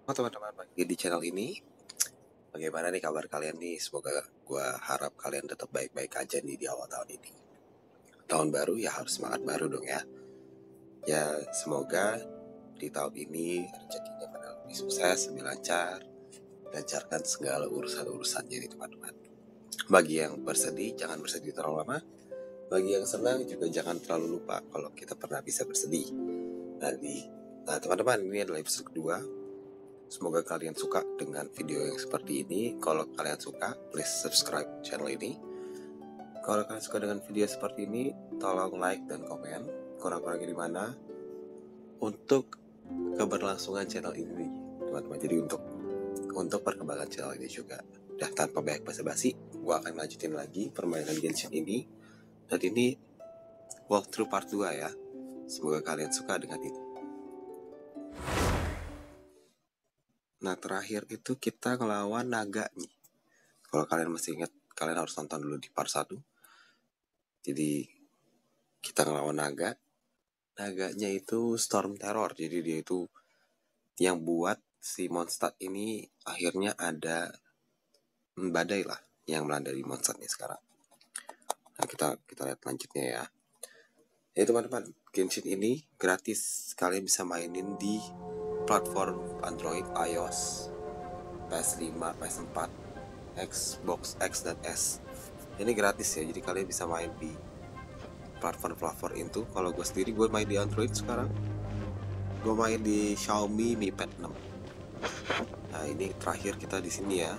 Oh teman-teman, lagi di channel ini. Bagaimana nih kabar kalian nih? Semoga gue harap kalian tetap baik-baik aja nih di awal tahun ini. Tahun baru ya harus semangat baru dong ya. Ya semoga di tahun ini rezekinya pada lebih sukses, lebih lancar, lancarkan segala urusan-urusannya nih teman-teman. Bagi yang bersedih, jangan bersedih terlalu lama. Bagi yang senang juga jangan terlalu lupa kalau kita pernah bisa bersedih. Nah teman-teman, ini adalah episode kedua. Semoga kalian suka dengan video yang seperti ini. Kalau kalian suka, please subscribe channel ini. Kalau kalian suka dengan video seperti ini, tolong like dan komen kurang-kurangnya di mana untuk keberlangsungan channel ini, teman-teman. Jadi untuk perkembangan channel ini juga. Dah tanpa banyak basa-basi, gue akan lanjutin lagi permainan Genshin ini. Dan ini walkthrough part 2 ya. Semoga kalian suka dengan ini. Nah terakhir itu kita ngelawan naga nih. Kalau kalian masih ingat, kalian harus nonton dulu di part 1. Jadi kita ngelawan naga. Naganya itu Storm Terror. Jadi dia itu yang buat si Mondstadt ini akhirnya ada badai lah yang melanda di Mondstadtnya sekarang. Nah kita lihat lanjutnya ya. Jadi teman-teman, Genshin ini gratis. Kalian bisa mainin di platform Android, iOS, PS5, PS4, Xbox X dan S. Ini gratis ya, jadi kalian bisa main di platform itu. Kalau gue sendiri, gue main di Android sekarang. Gue main di Xiaomi Mi Pad 6. Nah ini terakhir kita di sini ya.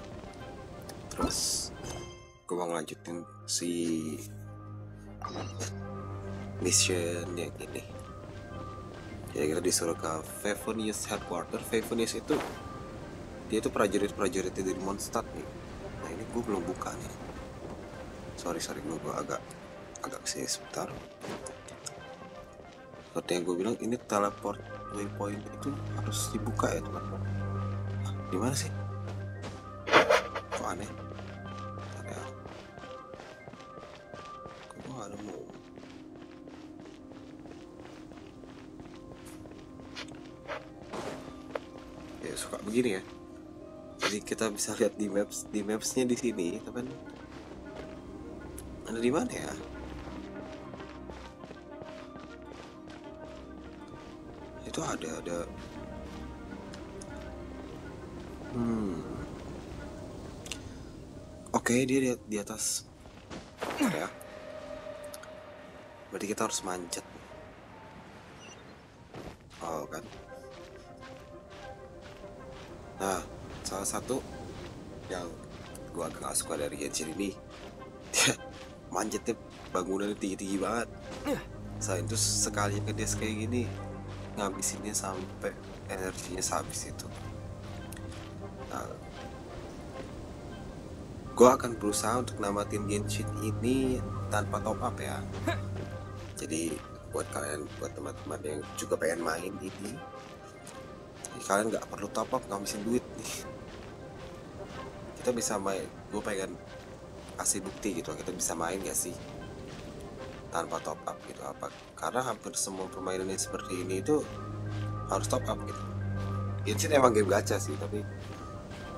Terus gue mau ngelanjutin si mission yang ini. Jadi kita disuruh ke Favonius Headquarter. Favonius itu dia itu prajurit-prajuritnya dari Mondstadt nih. Nah ini gue belum buka nih. Sorry gue agak kesini sebentar. Seperti yang gue bilang, ini teleport waypoint itu harus dibuka ya teman-teman. Di mana sih? Kok aneh? Ada. Kok gue gak nemu? Ya suka begini ya. Jadi kita bisa lihat di mapsnya di sini, teman. Ada di mana ya? Itu ada. Oke, dia di atas. Ya. Berarti kita harus manjat. Oh kan. Nah, salah satu yang gua agak gak suka dari Genshin ini, dia manjatnya bangunannya tinggi-tinggi banget. Selain itu sekali ngedes kayak gini, ngabisinnya sampai energinya habis itu. Nah, gue akan berusaha untuk namatin Genshin ini tanpa top up ya. Jadi buat teman-teman yang juga pengen main ini, kalian nggak perlu top up, ngabisin duit nih. Kita bisa main. Gue pengen kasih bukti gitu, kita bisa main gak sih tanpa top up gitu. Apa karena hampir semua permainan yang seperti ini itu harus top up gitu. Genshin emang game gacha sih, tapi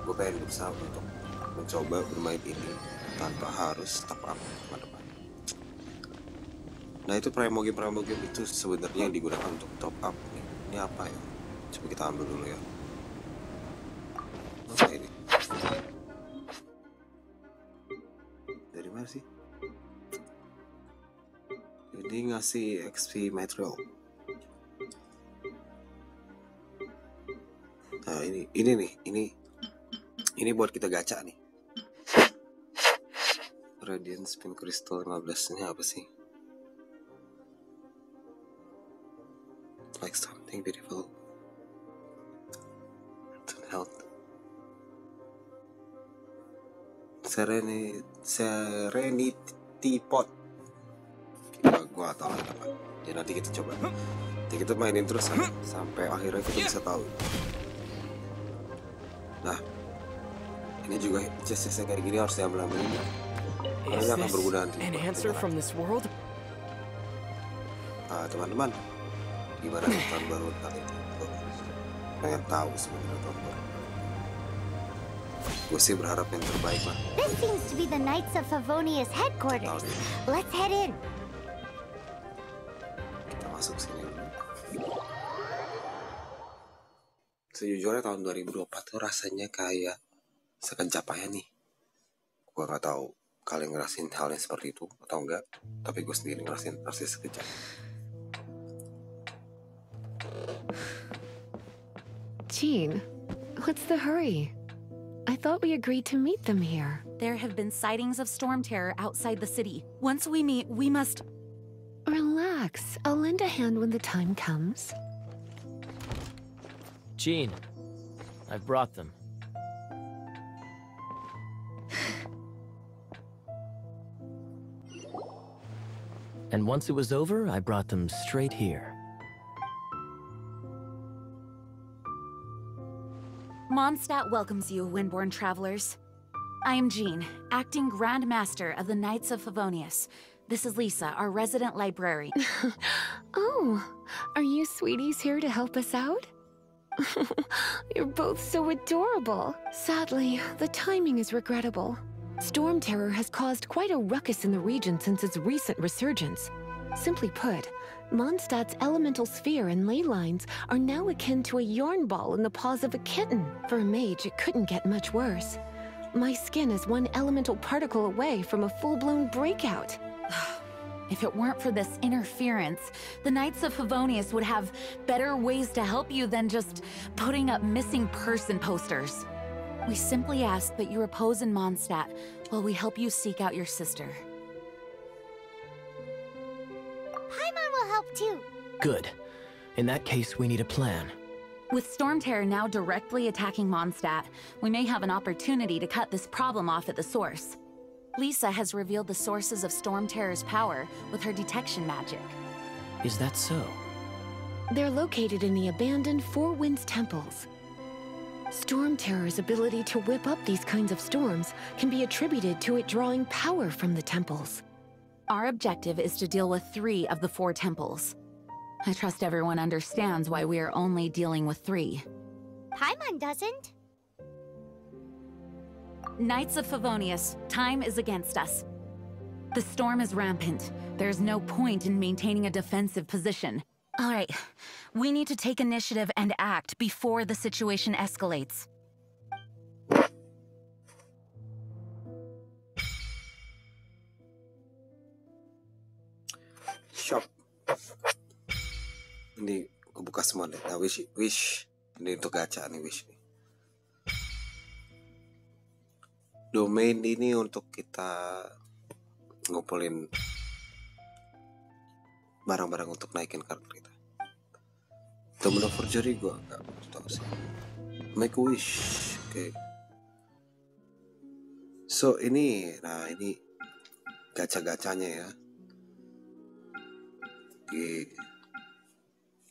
gue pengen berusaha untuk mencoba bermain ini tanpa harus top up teman-teman. Nah itu game itu sebenarnya yang digunakan untuk top up nih. Ini apa ya? Coba kita ambil dulu ya. Apa ini? Dari mana sih? Ini ngasih XP material. Nah ini buat kita gacha nih. Radiant Spin Crystal 15 nya apa sih? Like something beautiful. Health. Serenity Pot. Gua tahu apa. Ya nanti kita coba. Nanti kita mainin terus sampai akhirnya kita bisa tahu. Nah, ini juga chest kayak gini harus diambil ini. Karena akan berguna nanti. Teman-teman, gimana tahun baru kali ini? pengen tahu sebenarnya tahun baru. Gue sih berharap yang terbaik lah. This seems to be the Knights of Favonius headquarters. Let's head in. Kita masuk sini dulu. Sejujurnya tahun 2024 tuh rasanya kayak sekejap aja nih. Gue gak tahu kalian ngerasain hal yang seperti itu atau enggak, tapi gue sendiri ngerasain persis sekejap. Jean, what's the hurry? I thought we agreed to meet them here. There have been sightings of storm terror outside the city. Once we meet, we must... Relax. I'll lend a hand when the time comes. Jean, I've brought them. And once it was over, I brought them straight here. Mondstadt welcomes you, Windborn travelers. I am Jean, acting Grand Master of the Knights of Favonius. This is Lisa, our resident librarian. Oh, are you sweeties here to help us out? You're both so adorable. Sadly, the timing is regrettable. Storm terror has caused quite a ruckus in the region since its recent resurgence. Simply put, Mondstadt's elemental sphere and ley lines are now akin to a yarn ball in the paws of a kitten. For a mage, it couldn't get much worse. My skin is one elemental particle away from a full-blown breakout. If it weren't for this interference, the Knights of Favonius would have better ways to help you than just putting up missing person posters. We simply ask that you repose in Mondstadt while we help you seek out your sister. Paimon will help too. Good. In that case, we need a plan. With Storm Terror now directly attacking Mondstadt, we may have an opportunity to cut this problem off at the source. Lisa has revealed the sources of Storm Terror's power with her detection magic. Is that so? They're located in the abandoned Four Winds temples. Storm Terror's ability to whip up these kinds of storms can be attributed to it drawing power from the temples. Our objective is to deal with 3 of the 4 temples. I trust everyone understands why we are only dealing with 3. Paimon doesn't. Knights of Favonius, time is against us. The storm is rampant. There's no point in maintaining a defensive position. All right, we need to take initiative and act before the situation escalates. Shop. Ini kebuka semua deh. Nah, wish. Ini untuk gacha nih, wish nih. Domain ini untuk kita ngumpulin barang-barang untuk naikin karakter kita. Domain of Forgery gue nggak tahu sih. Make a wish, oke. So ini gacha-gachanya ya.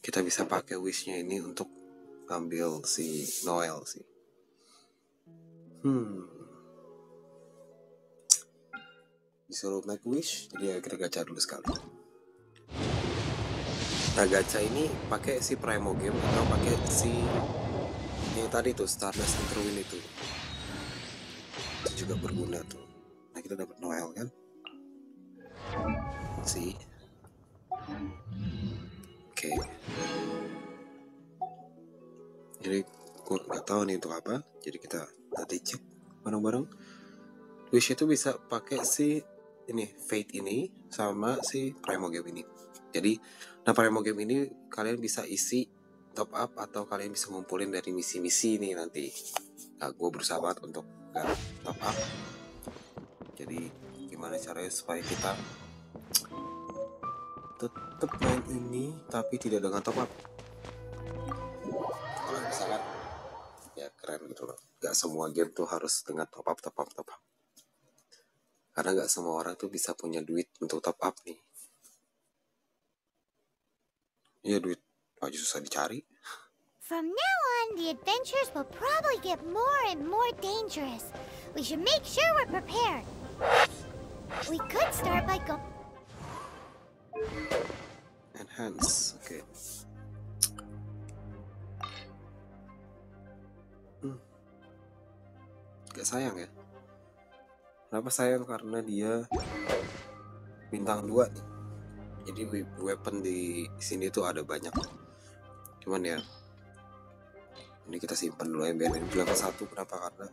Kita bisa pakai wishnya ini untuk ambil si Noel sih. Disuruh make wish, jadi kita gacha dulu sekali. Nah, gacha ini pakai si Primo Game atau pakai si yang tadi tuh Stardust Interwind itu juga berguna tuh. Nah, kita dapat Noel kan? Oke. Jadi gue nggak tahu nih untuk apa. Jadi kita nanti cek bareng-bareng. Wish itu bisa pakai si ini Fate ini sama si Primo Game ini. Jadi, nah Primo Game ini kalian bisa isi top up atau kalian bisa ngumpulin dari misi-misi nih nanti. Nah, gue berusaha banget untuk gak top up. Jadi, gimana caranya supaya kita tetap main ini tapi tidak dengan top up. Kalau misalkan ya keren gitu loh. Gak semua game tuh harus dengan top up. Karena gak semua orang tuh bisa punya duit untuk top up nih. Ya duit aja susah dicari. From now on, the adventures will probably get more and more dangerous. We should make sure we're prepared. We could start by Enhance, oke. Gak sayang ya. Kenapa sayang? Karena dia bintang 2 nih. Jadi weapon di sini tuh ada banyak. Cuman ya, ini kita simpan dulu ya, biar ini level 1. Kenapa? Karena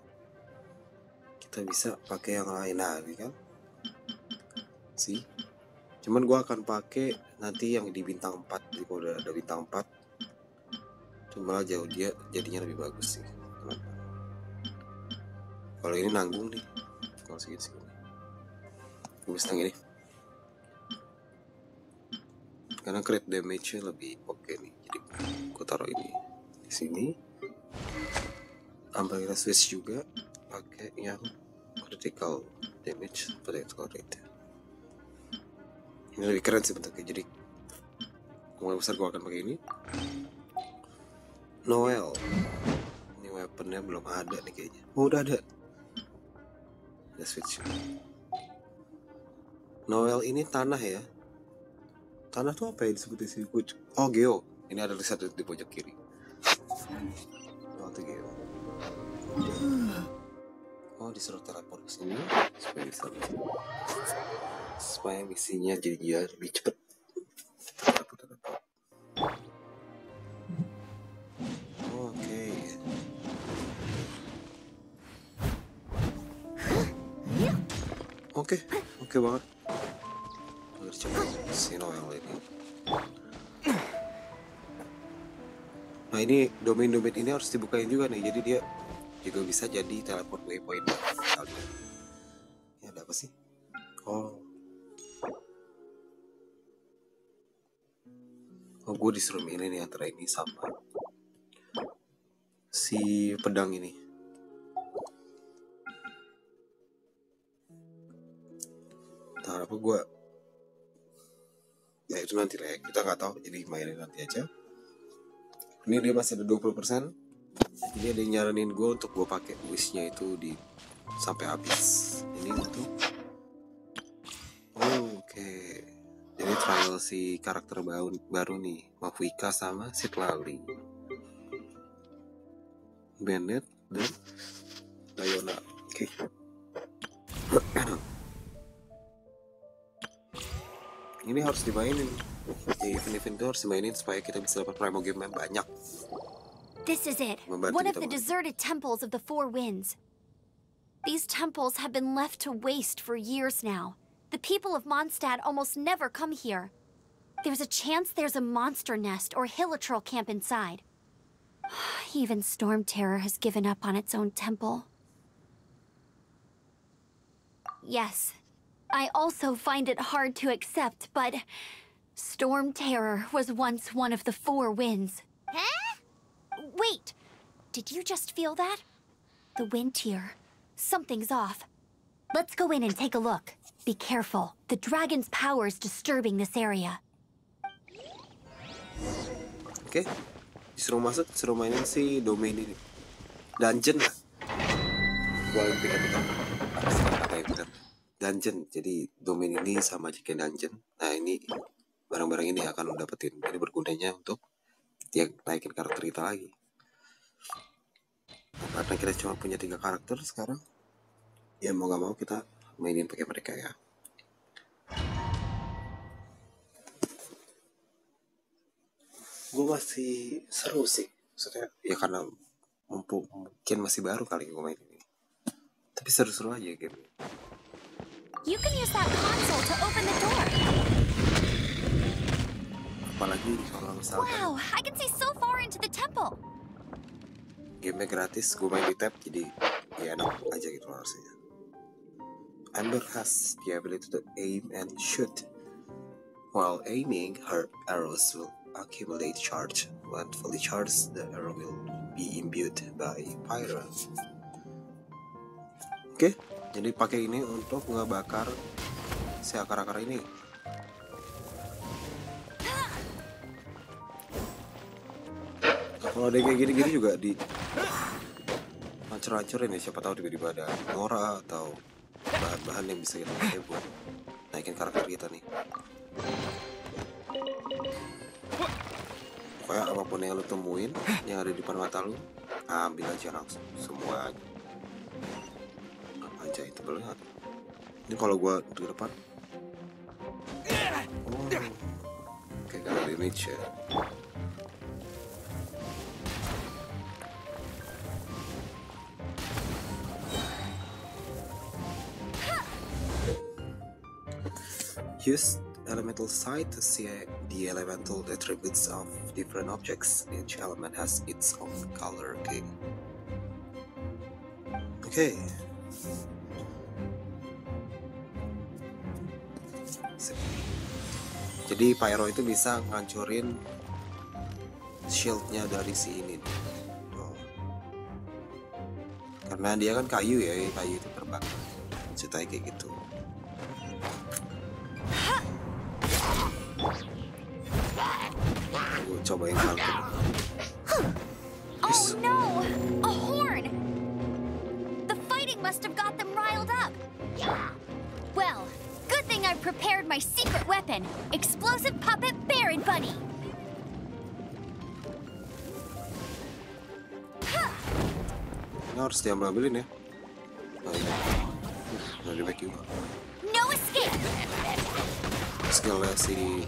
kita bisa pakai yang lain. Nah, ini kan sih. Cuman gua akan pakai nanti yang di bintang 4. Jadi kalau udah ada bintang 4, cuma jauh dia jadinya lebih bagus sih. Kalau ini nanggung nih. Kalau segini. Gue setengah ini. Karena crit damage-nya lebih oke nih. Jadi gue taruh ini di sini. Ambil kita switch juga pakai yang critical damage critical rate. Ini lebih keren sih bentuknya. Jadi kemungkinan besar gue akan pakai ini. Noel. Ini weaponnya belum ada nih kayaknya. Oh, udah ada. Udah switch. Noel ini tanah ya. Tanah tuh apa ya disebut di sini? Oh, Geo. Ini ada tulisan di pojok kiri. Oh, itu Geo. Oh, disuruh teleport ke sini supaya misinya jadi lebih cepet. Oke banget. Harus coba si Noel ini. Nah, ini domain ini harus dibukain juga nih. Jadi dia juga bisa jadi teleport waypoint. Ya, ada apa sih? Oh, gue disuruh milih nih antara ini sama si pedang ini. Entah apa gue. Ya itu nanti lah ya. Kita nggak tahu. Jadi mainin nanti aja. Ini dia masih ada 20%. Jadi ada yang nyaranin gue untuk gue pakai wishnya itu di sampai habis. Ini untuk oke. Jadi trial si karakter baru nih, Mafwika sama Citlali, Bennett dan Diona. Oke. Ini harus dimainin. Event itu harus dimainin supaya kita bisa dapat Primo Game yang banyak. This is it. One of the deserted temples of the Four Winds. These temples have been left to waste for years now. The people of Mondstadt almost never come here. There's a chance there's a monster nest or hilitrol camp inside. Even Storm Terror has given up on its own temple. Yes, I also find it hard to accept, but Storm Terror was once one of the Four Winds. Huh? Wait, did you just feel that? The wind here. Something's off. Let's go in and take a look. Be careful. The dragon's power is disturbing this area. Oke. Disuruh masuk, disuruh mainin si domain ini. Dungeon lah. Gua pikir apa ya benar. Dungeon. Jadi domain ini sama aja kayak dungeon. Nah, ini barang-barang ini akan lo dapetin. Ini bergunanya untuk ya naikin karakter kita lagi. Karena kita cuma punya 3 karakter sekarang, ya mau gak mau kita mainin pakai mereka ya. Gue masih seru sih, maksudnya ya karena mungkin masih baru kali gue main ini, tapi seru-seru aja game. You can use that console to open the door. Apalagi kalau misalkan Wow, I can see so far into the temple. gamenya gratis, gue main di tab, jadi ya enak aja gitu harusnya. Amber has the ability to aim and shoot. While aiming, her arrows will accumulate charge. When fully charged, the arrow will be imbued by Pyra. Oke, jadi pakai ini untuk ngebakar si akar-akar ini. Kalau ada kayak gini-gini juga di hancur-hancurin ya, siapa tahu tiba-tiba ada Nora atau bahan-bahan yang bisa kita pakai buat naikin karakter kita nih. Pokoknya apapun yang lo temuin yang ada di depan mata lo, ambil aja langsung semua. Aja itu berat. Ini kalau gua ke depan. Oh, kayak gak ada damage ya. Use elemental sight to see the elemental attributes of different objects. Each element has its own color. Okay. Jadi Pyro itu bisa ngancurin shieldnya dari si ini. Oh. Karena dia kan kayu ya, kayu itu terbakar. Ceritanya kayak gitu. Gue cobain Falcon. Oh no! A horn! The fighting must have got them riled up. Well, good thing I've prepared my secret weapon, explosive puppet Baron Bunny. Ini harus diambil-ambilin ya. Oh iya. Udah di-back juga. No escape! Skillnya si...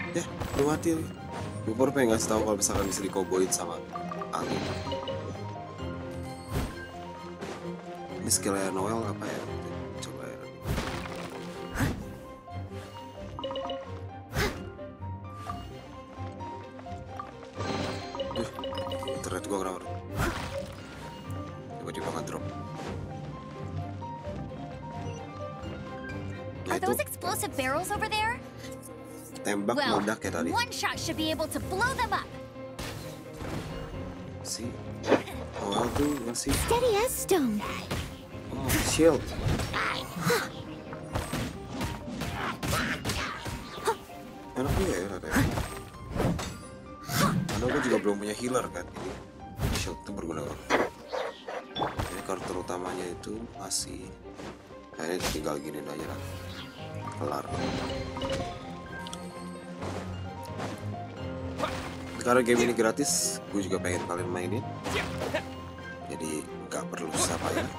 Ya, udah mati. Gue baru pengen ngasih tau kalau misalkan bisa dikoboin sama angin. Ini skillnya Noel apa ya? Coba ya. Internet gue kenapa? Tiba-tiba nge-drop. Are those explosive barrels over there? Tembak meledak ya tadi. One shot should be able to blow them up. Si Noel tuh masih Steady as stone. oh, shield. Enak juga ya katanya. Karena gue juga belum punya healer kan, jadi shield itu berguna banget. Ini karakter utamanya itu masih kayaknya tinggal gini aja lah, kelar. Karena game ini gratis, gue juga pengen kalian mainin. Jadi nggak perlu susah payah.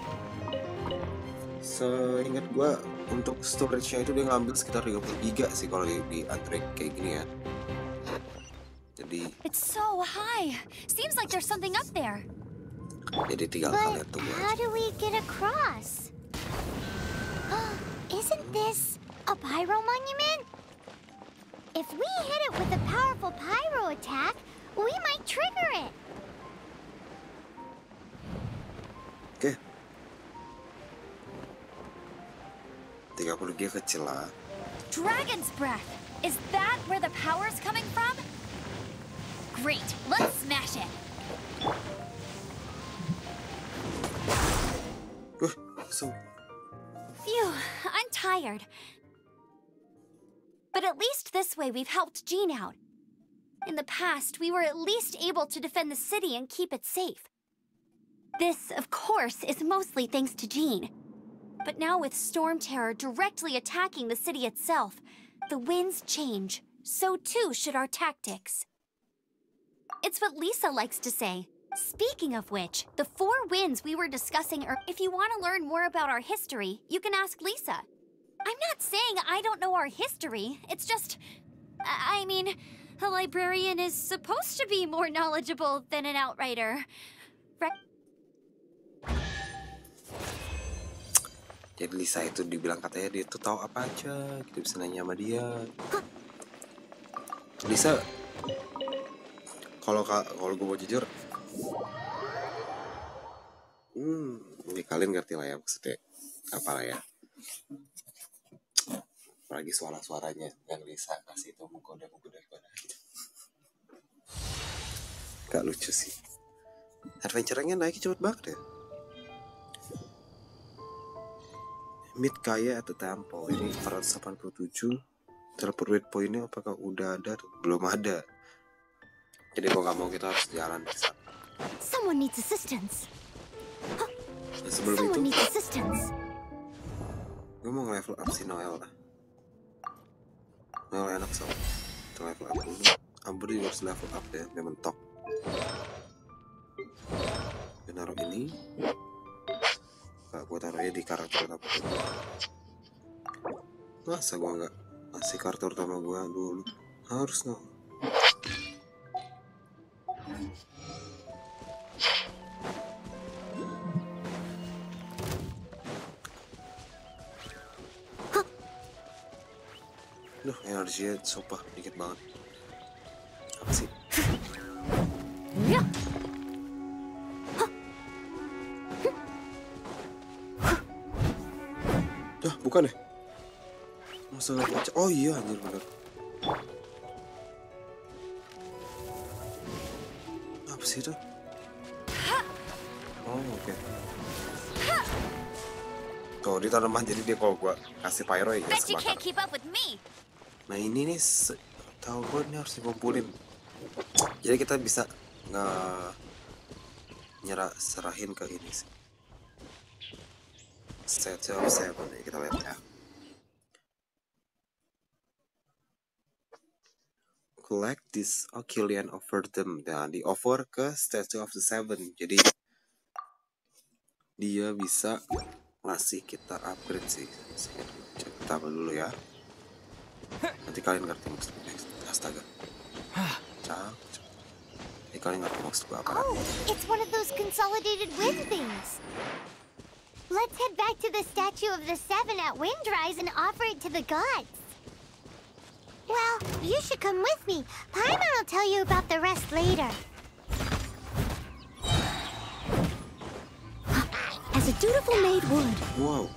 Seingat gue untuk storage-nya itu dia ngambil sekitar 30 giga sih kalau di Android kayak gini ya. Jadi It's so high. Seems like there's something up there. jadi tinggal kalian tunggu How aja. do we get across? Isn't this a pyro monument? If we hit it with a powerful pyro attack, we might trigger it. Oke. 30 giga kecil lah. Dragon's breath. Is that where the power's coming from? Great. Let's smash it. Langsung. Phew, I'm tired. But at least this way we've helped Jean out. In the past, we were at least able to defend the city and keep it safe. This, of course, is mostly thanks to Jean. But now with Storm Terror directly attacking the city itself, the winds change. So too should our tactics. It's what Lisa likes to say. Speaking of which, the 4 winds we were discussing are... If you want to learn more about our history, you can ask Lisa. I'm not saying I don't know our history. It's just... I mean, a librarian is supposed to be more knowledgeable than an outrider. Right? Jadi Lisa itu dibilang katanya dia tuh tahu apa aja, kita bisa nanya sama dia. Lisa, kalau gue mau jujur, ini kalian ngerti lah ya maksudnya apa lah ya. Apalagi suara-suaranya yang Lisa kasih itu menggoda gitu. Gak lucu sih. Adventure-nya naiknya cepet banget ya. Meet Kaya at the Temple. Ini 487. Teleport waypoint-nya apakah udah ada? Belum ada. Jadi kalau nggak mau kita harus jalan ke sana. Someone needs assistance. Dan sebelum Someone itu, needs assistance. gue mau nge-level up si Noel lah. Noel enak soal. Kita level up dulu. Amber juga harus level up ya, dia mentok. naruh ini. Gak, gue taruhnya di karakter utama. Masa gue nggak kasih karakter utama gue dulu? Harus no. Duh, energinya sumpah dikit banget. Apa sih? Dah, bukan ya? Masa nggak baca? Oh iya, anjir bener. Apa sih itu? Oh, oke. Tuh, di tanaman jadi dia kalau gua kasih pyro ya Bet you kebakar. can't keep up with me. Nah ini nih, tahu gue ini harus dikumpulin. Jadi kita bisa serahin ke ini sih. Statue of Seven ya, kita lihat ya. Collect this Ocilian over them. Nah, di over ke Statue of the Seven. Jadi dia bisa ngasih kita upgrade sih. Kita dulu ya. Nanti kalian ngerti maksudnya. Astaga. Nanti kalian ngerti maksud gue apa. Oh, it's one of those consolidated wind things. Let's head back to the Statue of the Seven at Windrise and offer it to the gods. Well, you should come with me. Paimon will tell you about the rest later. As a dutiful maid would. Wow.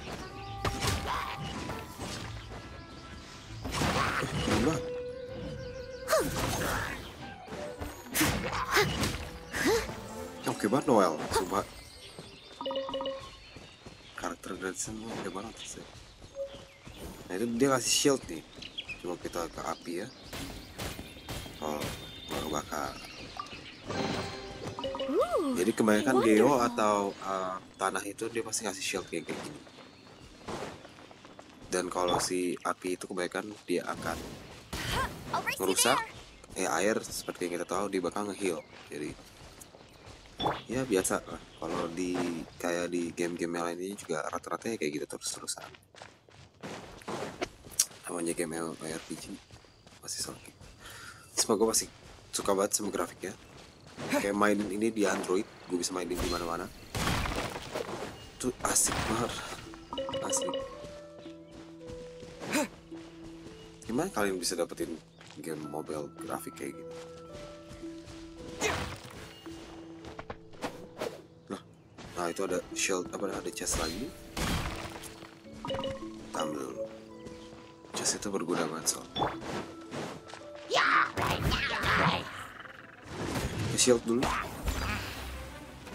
Gila. Oke banget Noel, coba. Karakter Grandson oke banget sih. Nah itu dia kasih shield nih. Coba kita ke api ya. Oh, baru bakar. Jadi kebanyakan Geo atau tanah itu dia pasti ngasih shield kayak gini. Dan kalau si api itu kebanyakan dia akan merusak air seperti yang kita tahu dia bakal nge-heal. Jadi ya biasa lah. Kalau di kayak di game-game yang lain ini juga rata-ratanya kayak gitu terus-terusan. Namanya game RPG masih selagi. Semoga gue masih suka banget sama grafiknya. Kayak mainin ini di Android, gue bisa mainin di mana-mana. Itu asik banget, asik. Gimana kalian bisa dapetin game mobile grafik kayak gitu? Nah itu ada shield, ada chest lagi. Kita ambil dulu. Chest itu berguna banget soal. Shield dulu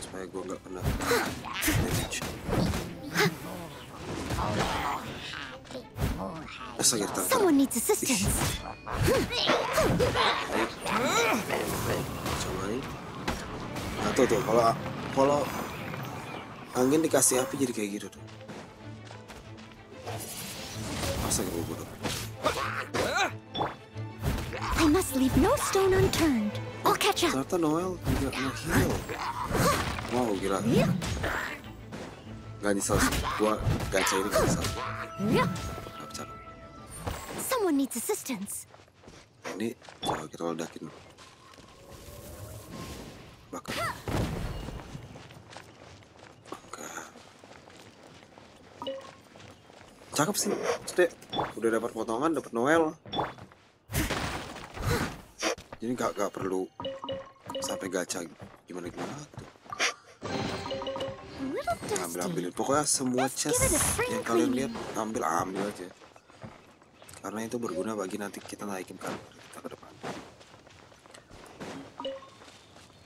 supaya gue nggak kena damage. Someone needs assistance. Cobain. Nah tuh kalau angin dikasih api jadi kayak gitu tuh. Masa gue bodoh. I must leave no stone unturned. I'll catch up. Ternyata Noel juga nge-heal. Wow, gila. Gak nyesel sih. Gua gacha ini gak nyesel. Gak bercanda. Someone needs assistance. Ini coba kita ledakin. Bakar. Oke. Cakep sih. Maksudnya udah dapat potongan, dapat Noel. Jadi gak perlu sampai gacha gimana tuh. Ambilin pokoknya semua chest yang kalian lihat ambil aja karena itu berguna bagi nanti kita naikin karakter kita ke depan.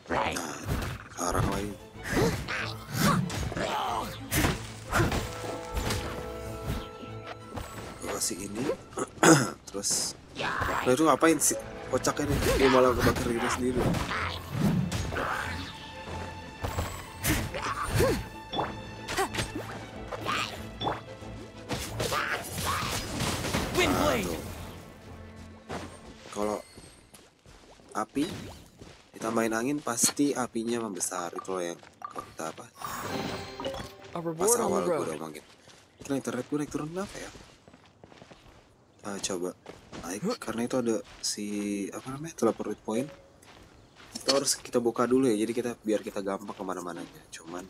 Nah sekarang lagi gue kasih ini terus nah itu ngapain sih kocak ini, dia malah kebakar diri sendiri. Kalau api ditambahin angin pasti apinya membesar, itu loh yang apa? A Pas reward on awal the gue road. udah omongin. Kira internet gue naik turun kenapa ya? Coba naik karena itu ada si apa namanya teleport point. Itu harus kita buka dulu ya. Jadi biar kita gampang kemana-mananya. Cuman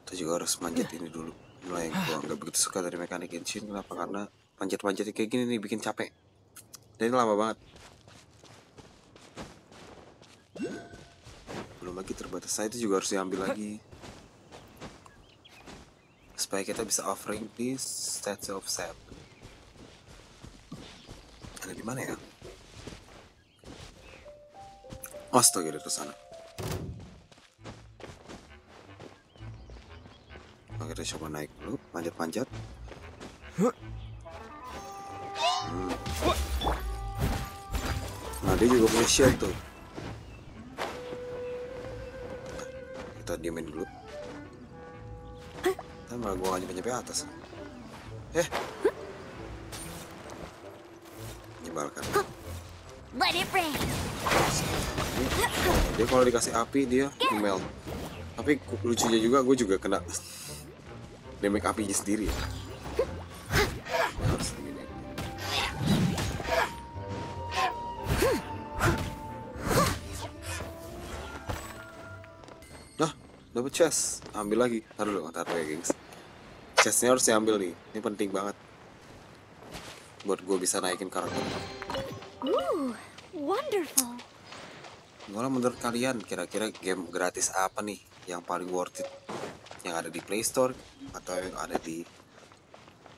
kita juga harus manjat ini dulu. Mulai gue nggak begitu suka dari mekanik Genshin. Kenapa? Karena manjat-manjat kayak gini nih bikin capek. Dan ini lama banget. Belum lagi terbatas saya itu juga harus diambil lagi. Supaya kita bisa offering di Statue of Seven. Ada di mana ya? Astaga, dari sana. Oke, kita coba naik dulu, manjat-manjat. Nah, dia juga punya shield tuh. Kita diamin dulu. Kan malah gua gak nyampe atas. Menyebalkan. Let it rain. Dia kalau dikasih api dia melt. Tapi lucunya juga gue juga kena damage apinya sendiri ya. Harus begini. Nah, dapat chest. Ambil lagi. Taruh dulu, taruh ya, gengs. Chestnya harus diambil nih. Ini penting banget. Buat gue bisa naikin karakter. Ooh, wonderful. Malah menurut kalian kira-kira game gratis apa nih yang paling worth it? Yang ada di Play Store atau yang ada di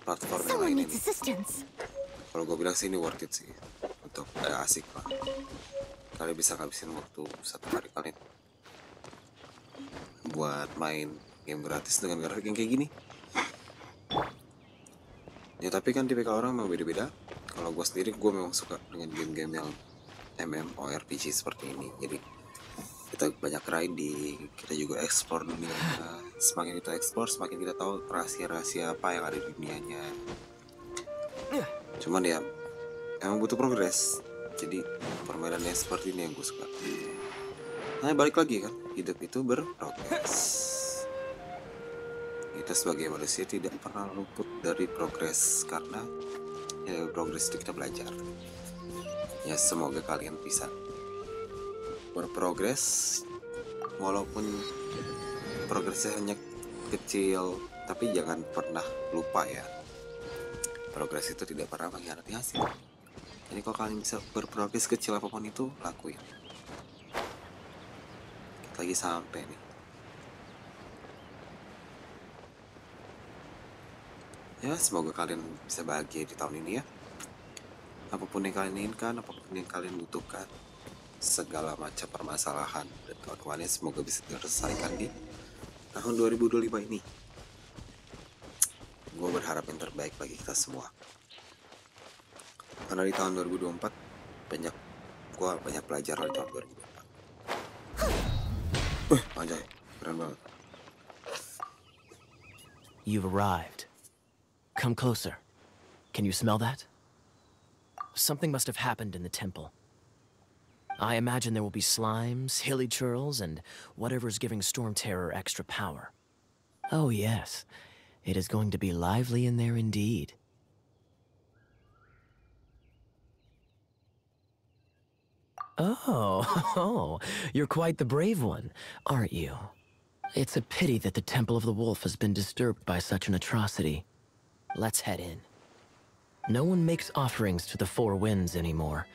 platform yang Someone lain needs ini? assistance. Kalau gue bilang sih ini worth it sih. Untuk asik lah. Kalian bisa ngabisin waktu satu hari kalian buat main game gratis dengan grafik yang kayak gini. Ya tapi kan tipikal orang memang beda-beda. Kalau gue sendiri gue memang suka dengan game-game yang MMORPG seperti ini. Jadi kita banyak riding, kita juga explore dunia. Semakin kita explore, semakin kita tahu rahasia-rahasia apa yang ada di dunianya. Cuman ya emang butuh progres. Jadi permainan yang seperti ini yang gue suka. Nah balik lagi kan, hidup itu berprogres. Kita sebagai manusia tidak pernah luput dari progres karena ya progres itu kita belajar. Ya semoga kalian bisa berprogres walaupun progresnya hanya kecil, tapi jangan pernah lupa ya, progres itu tidak pernah mengkhianati hasil. Jadi kalau kalian bisa berprogres kecil apapun itu, lakuin. Kita lagi sampai nih. Ya semoga kalian bisa bahagia di tahun ini ya. Apapun yang kalian inginkan, apapun yang kalian butuhkan, segala macam permasalahan dan kawan-kawannya semoga bisa diselesaikan di tahun 2025 ini. Gue berharap yang terbaik bagi kita semua. Karena di tahun 2024 gue banyak belajar di tahun 2024. Anjay, keren banget. You've arrived. Come closer. Can you smell that? Something must have happened in the temple. I imagine there will be slimes, hilly churls, and whatever's giving Storm Terror extra power. Oh yes, it is going to be lively in there indeed. Oh, you're quite the brave one, aren't you? It's a pity that the Temple of the Wolf has been disturbed by such an atrocity. Let's head in. No one makes offerings to the Four Winds anymore,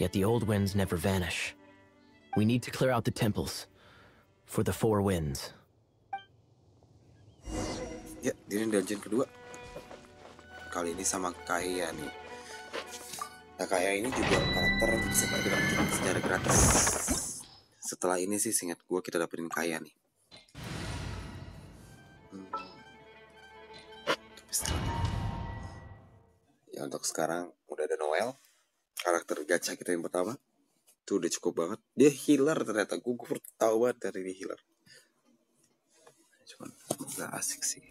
yet the old winds never vanish. We need to clear out the temples for the Four Winds. Ya, ini dungeon kedua. Kali ini sama Kaeya nih. Nah, Kaeya ini juga karakter yang bisa kita dapetin secara gratis. Setelah ini sih, seingat gue kita dapetin Kaeya nih. Ya untuk sekarang udah ada Noel, karakter gacha kita yang pertama. Itu udah cukup banget. Dia healer ternyata, gue tahu banget dari dia healer. Cuman gak asik sih.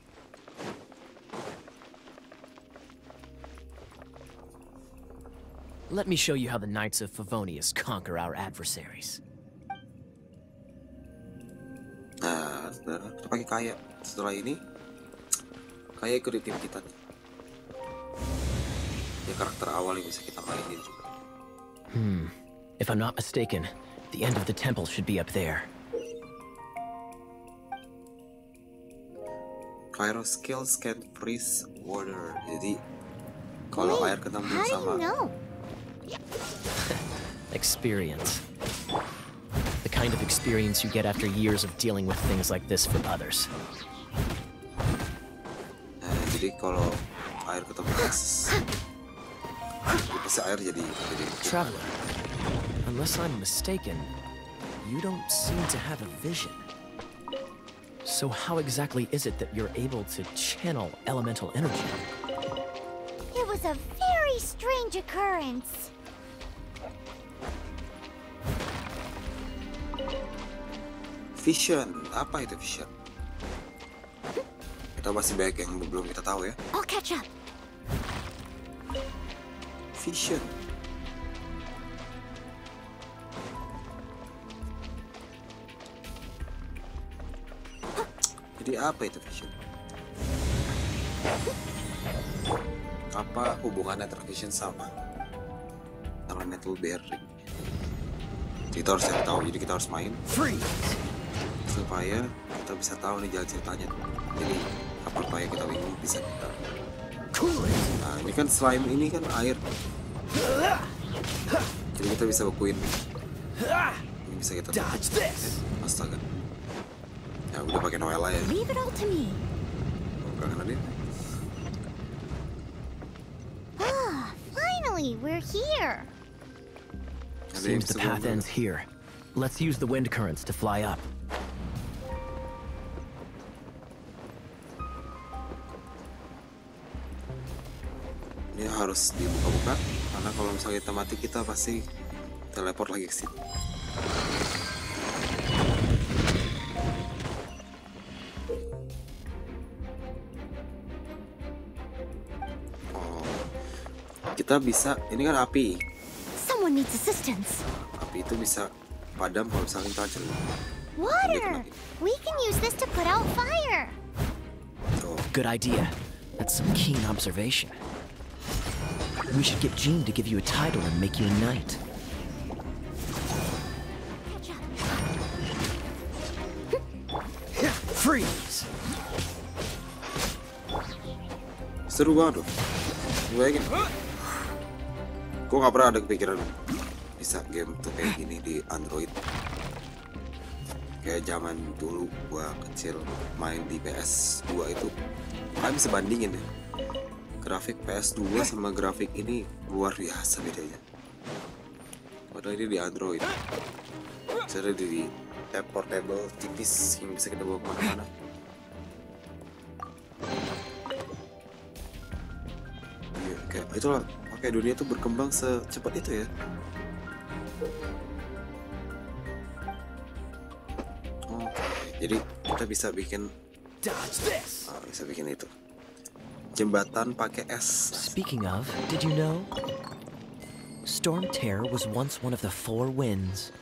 Let me show you how the Knights of Favonius conquer our adversaries. Kita pakai Kaeya. Setelah ini Kaeya ikut di tim kita nih. Dia karakter awal yang bisa kita mainin juga. If I'm not mistaken, the end of the temple should be up there. Pyro skills can freeze water. Jadi kalau air ketemu How do sama you know? Experience. The kind of experience you get after years of dealing with things like this for others. Jadi kalau air ketemu es, pasti air jadi Traveler, unless I'm mistaken, you don't seem to have a vision. So how exactly is it that you're able to channel elemental energy? It was a very strange occurrence. Vision. Apa itu vision? Kita masih banyak yang belum kita tahu ya. I'll catch up. Vision. Jadi apa itu vision? Apa hubungannya antara vision sama elemental bearing? Kita harus cari tahu. Jadi kita harus main supaya kita bisa tahu nih jalan ceritanya. Jadi apa yang kita bingung bisa kita. Nah ini kan slime ini kan air. Jadi kita bisa bekuin. Ini bisa kita. Astaga. Ya udah pakai Noella ya. Leave it all to me. Kangen dia. Finally, we're here. Seems the path ends here. Let's use the wind currents to fly up. Ini harus dibuka-buka karena kalau misalnya kita mati kita pasti teleport lagi ke sini. Kita bisa, ini kan api. Someone needs assistance. Api itu bisa padam kalau misalnya kita jenuh. Water! We can use this to put out fire. Tuh. Good idea. That's some keen observation. We should get Jean to give you a title and make you a knight. Freeze! Seru banget tuh. Bayangin. Gue gak pernah ada kepikiran bisa game tuh kayak gini di Android. Kayak zaman dulu gua kecil main di PS2 itu, kalian bisa bandingin ya. Grafik PS2 sama grafik ini luar biasa bedanya. Padahal ini di Android. Jadi di tab portable tipis yang bisa kita bawa kemana-mana. Iya, kayak itulah. Kayak dunia tuh berkembang secepat itu ya. Oke, jadi kita bisa bikin bisa bikin itu. Jembatan pakai es. Speaking of, did you know? Storm Terror was once one of the Four Winds.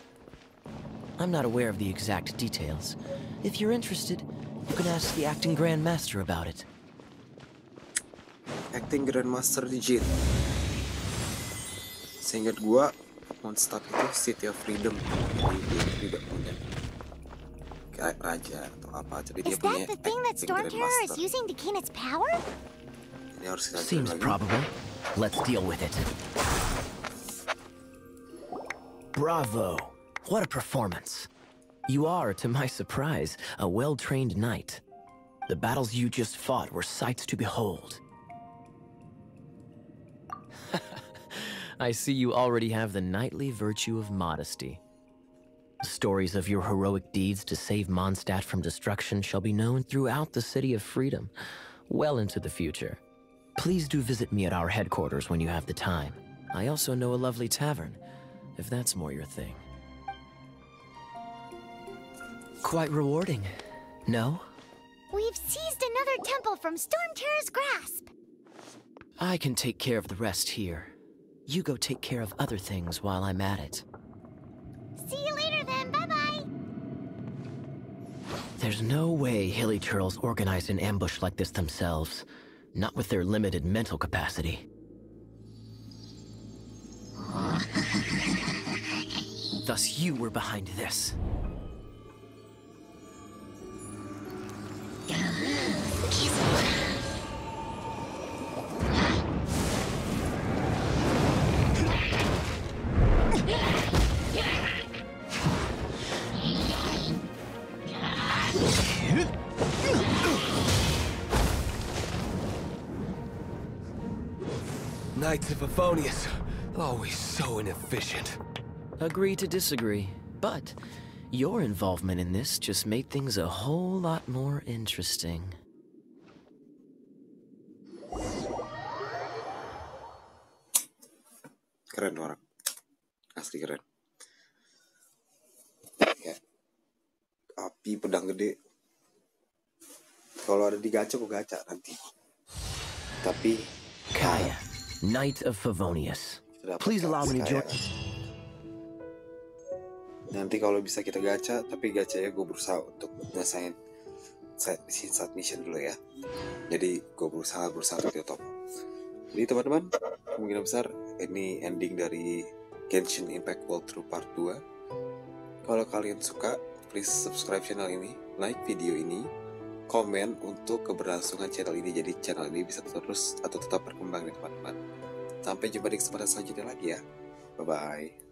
I'm not aware of the exact details. If you're interested, you can ask the acting Grandmaster about it. Acting Grandmaster di Jin. Seingat gua, Mondstadt itu City of Freedom. Jadi dia tidak punya kayak raja atau apa. Jadi dia Is punya that the thing that acting Storm Terror is Grandmaster. using to gain its power? Ini harus kita Seems lagi. probable. Let's deal with it. Bravo! What a performance. You are, to my surprise, a well-trained knight. The battles you just fought were sights to behold. I see you already have the knightly virtue of modesty. Stories of your heroic deeds to save Mondstadt from destruction shall be known throughout the City of Freedom, well into the future. Please do visit me at our headquarters when you have the time. I also know a lovely tavern, if that's more your thing. Quite rewarding, no? We've seized another temple from Storm Terror's grasp. I can take care of the rest here. You go take care of other things while I'm at it. See you later then, bye-bye. There's no way hilly turtles organize an ambush like this themselves. Not with their limited mental capacity. Thus you were behind this. Knights of Favonius, always so inefficient. Agree to disagree, but your involvement in this just made things a whole lot more interesting. Keren orang. Asli keren. Kayak api pedang gede. Kalau ada di gacha, gue gacha nanti. Tapi Kaeya, Knight of Favonius. Please allow me to join. Nanti kalau bisa kita gacha, tapi gachanya gue berusaha untuk ngesain side mission dulu ya. Jadi gue berusaha untuk di top. Jadi teman-teman, kemungkinan besar ini ending dari Genshin Impact Walkthrough Part 2. Kalau kalian suka, please subscribe channel ini, like video ini, komen untuk keberlangsungan channel ini, jadi channel ini bisa terus atau tetap berkembang nih teman-teman. Sampai jumpa di kesempatan selanjutnya lagi ya. Bye-bye.